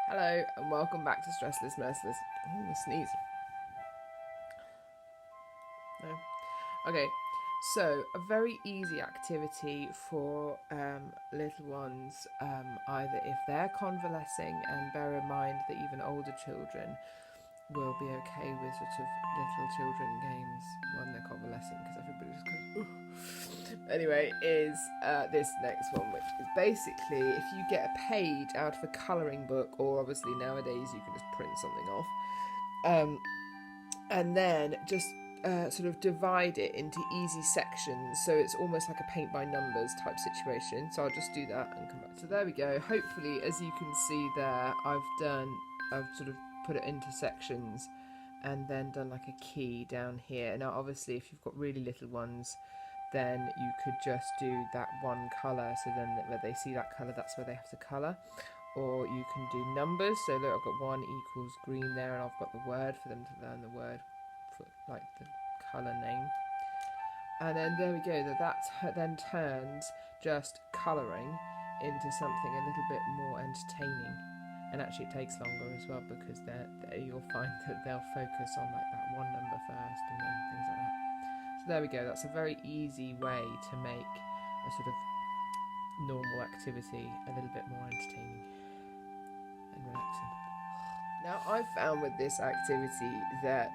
Hello and welcome back to Stressless Messless. Oh, a sneeze. No. Okay, so a very easy activity for little ones, either if they're convalescing, and bear in mind that even older children will be okay with sort of little children games when they're convalescing, because everybody just goes, anyway, is this next one, which is basically if you get a page out of a colouring book, or obviously nowadays you can just print something off, and then just sort of divide it into easy sections, so it's almost like a paint by numbers type situation. So I'll just do that and come back. So there we go. Hopefully, as you can see there, I've sort of put it into sections and then done like a key down here. Now obviously if you've got really little ones, then you could just do that one colour, so then where they see that colour, that's where they have to colour. Or you can do numbers, so look, I've got 1 equals green there, and I've got the word for them to learn the word for like the colour name. And then there we go, that then turns just colouring into something a little bit more entertaining. And actually it takes longer as well, because you'll find that they'll focus on like that one number first and then things like that. So there we go, that's a very easy way to make a sort of normal activity a little bit more entertaining and relaxing. Now I've found with this activity that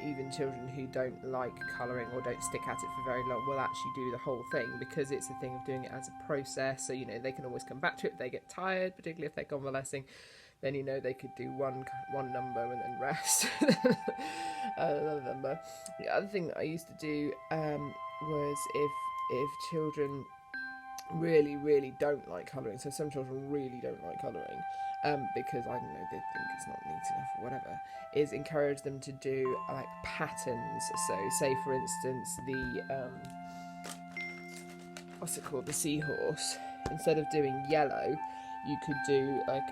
even children who don't like colouring or don't stick at it for very long will actually do the whole thing, because it's a thing of doing it as a process. So they can always come back to it if they get tired, particularly if they're convalescing. Then they could do one number and then rest. Another number. The other thing that I used to do was if children really don't like colouring, so some children really don't like colouring, because I don't know, they think it's not neat enough or whatever, is encourage them to do like patterns. So say for instance the seahorse, instead of doing yellow, you could do like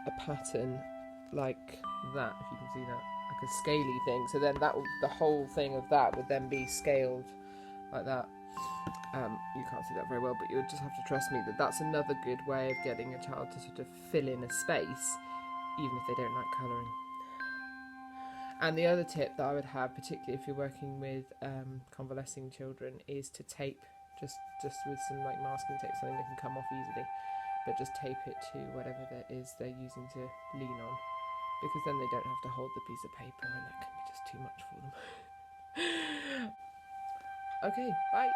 a pattern like that, if you can see that, like a scaly thing. So then the whole thing of that would then be scaled like that. You can't see that very well, but you'll just have to trust me that that's another good way of getting a child to sort of fill in a space, even if they don't like colouring. And the other tip that I would have, particularly if you're working with convalescing children, is to tape, just with some like masking tape, something that can come off easily, but just tape it to whatever that is they're using to lean on, because then they don't have to hold the piece of paper, and that can be just too much for them. Okay, bye.